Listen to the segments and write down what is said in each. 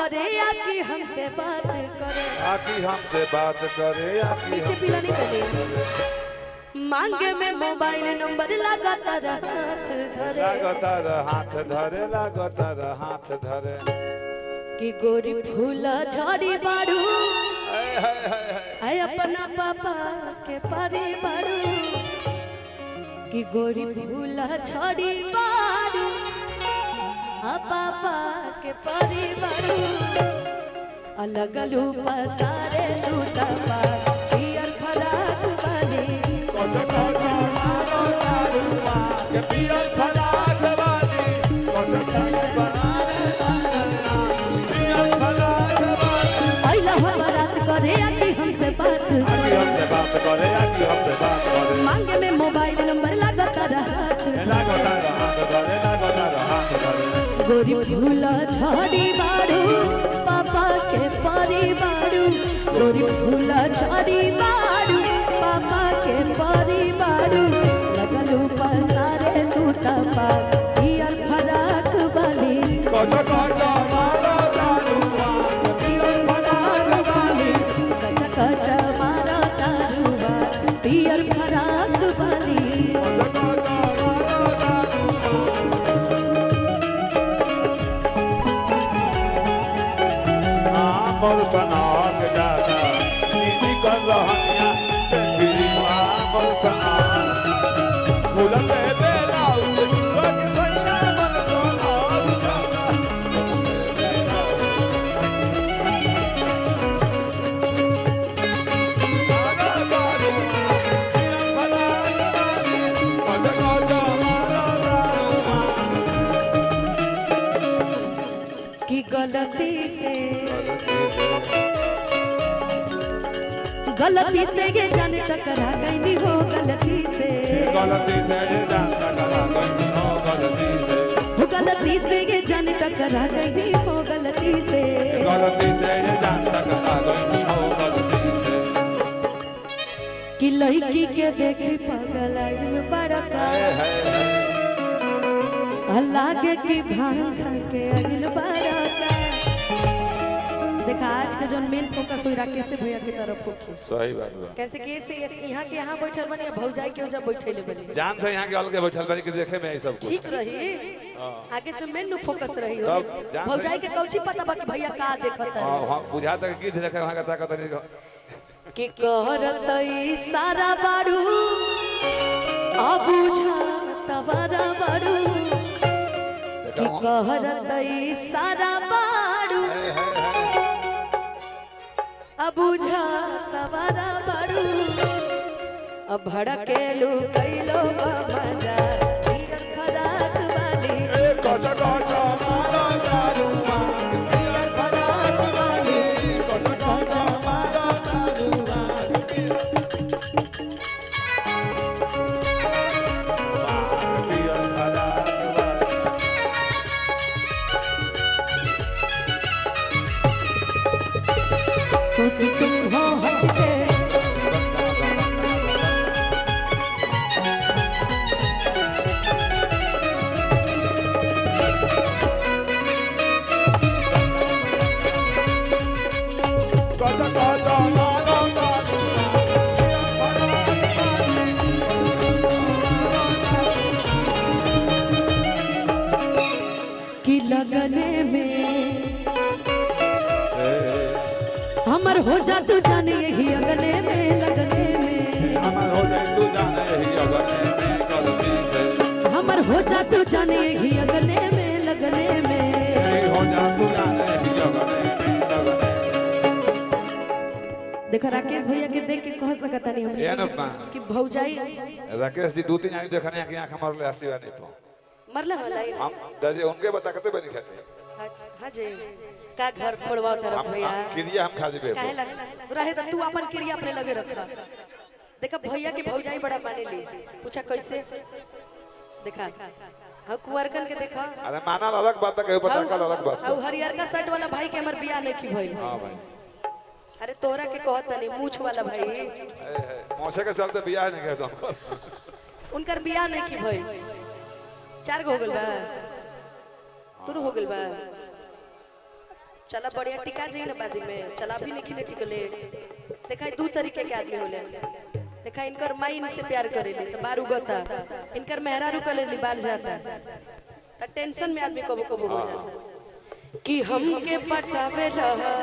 करे या कि हमसे बात करे, आकी हमसे बात करे, आकी पीछे पीला नहीं करे। मांगे में मोबाइल नंबर लगातार हाथ धरे, लगातार हाथ धरे, लगातार हाथ धरे। कि गोरी फूला झड़ी बारू आय अपना पापा के पारी बारू, कि गोरी फूला झड़ी बारू आ पापा के पारी बारू। अलग लूपा सारे दूता पार पियर फराक वाली, कोचा कोचा मारो दारुआ के पियर फराक वाली, कोचा कोचा बनाने वाला पियर फराक वाली। पहिला बात करे या कि हमसे बात आकी करे, हमसे बात करे, आकी हमसे बात करे। मांगे में मोबाइल नंबर लगातार हाथ लगातार हाथ धरे, लगातार हाथ धरे। गोरी फूला झड़ी बारू पापा के पारी बारू, गोरी फूला झड़ी बारू पापा के पारी बारू। लगलू पसारे दूता पार पियर फराक वाली, कोचा कोचा मारो दारुआ के पियर फराक वाली, कचा कचा मारा तारुआ पियर फराक वाली। कोचा कोचा मारो दारुआ। मोर कनाक जाता नीली कर रहनिया तेरीवा मोर कनाक फूल के बेला उसे लग भैया मन कनाक जाता। मारा दारुआ पियर फराक वाली, कोचा कोचा मारो दारुआ। कि गलती से ये जाने टकरा गई हो, गलती से गलती से ये जान टकरा गई हो, गलती से हो, गलती से ये जाने टकरा गई हो, गलती से गलती से ये जान टकरा गई हो, गलती से। कि लड़की के देखी पागल आइल बड़का, लागे कि भांग खा के आइल बड़का। देखा आज का जो मेन फोकस हुई राकेश से भैया की तरफ होखी, सही बात बा। कैसे कैसे यहाँ के यहाँ बैठल बनी भौजाई के जब बैठे बनी जान से यहाँ के अलग बैठल बानी के देखे में सब कुछ ठीक रही, आगे से मेन फोकस रही हो। तब जान से- भौजाई के कौची पता बा कि भैया का देखत है, हां बुझा तक की देखे वहां का ताकत नहीं कि कहरत सारा बारू अब बुझा तवारा बारू, कि कहरत सारा बारू अब बुझा तवारा बारू। अब भड़केलू कैलो मजा पियर फराक वाली, कोचा कोचा मारो दारुआ पियर फराक वाली, कोचा कोचा मारो दारुआ पियर फराक वाली। तुम हो हटके कोचा कोचा मारो दारुआ पियर फराक वाली। कि लगने में हमर हो जा तू जाने यही अगने में, लगने में हमर हो जाए तू जाने ही अगने में, गलती से हमर हो जा तू जाने यही अगने में, लगने में नहीं हो जा तू जाने ही अगने में, लगने में। देखा राकेश भैया के देख के कह सकता नहीं ये न बा। हम कि भौजाई राकेश जी 2-3 आदमी देखने की आंख मारले आसीवा नहीं पो मरला हलाई। हम दादी उनके बता कते बनी खाते हां जी का घर फोड़वा तरफ भैया क्रिया हम खा जेबे काहे लग रहे तो तू अपन क्रिया अपने लगे रखा। देखा भैया के भौजाई बड़ा माने ली, पूछा कैसे देखा हाँ कुंवरकन के देखा। अरे मानल अलग बात है, पता कल अलग बात है। और हरियर का शर्ट वाला भाई के हमर बियाह नहीं की भइल। हां भाई अरे तोरा के कहत नहीं मूछ वाला भाई मौसे के चलते बियाह नहीं कहता हम उनकर बियाह नहीं की भइल। 4 गो हो गइल बा तोर हो गइल बा चला बढ़िया टिका जाई ना बाद में चला भी नहीं खिले टिकले देखा दू तरीके के आदमी होले देखा इनकर माई इनसे प्यार करेली तो बार उगता इनकर मेहरारू करेली बाल जाता तो टेंशन में आदमी कबो कबो हो जाता कि हमके पटावे रहा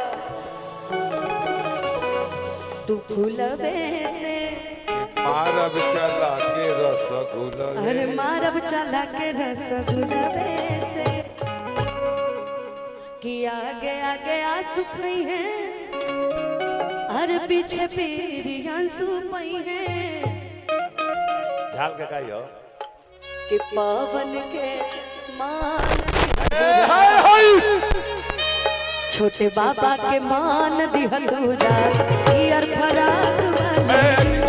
तू फूलवे से मारब चला के रसगुल्ला अरे मारब चला के रसगुल्ला से कि आगे आगे आंसू पई है अरे पीछे पीरी आंसू पई है झाल के कायो कि पवन के मान छोटे बाबा के मान दिहलूरा यार फराक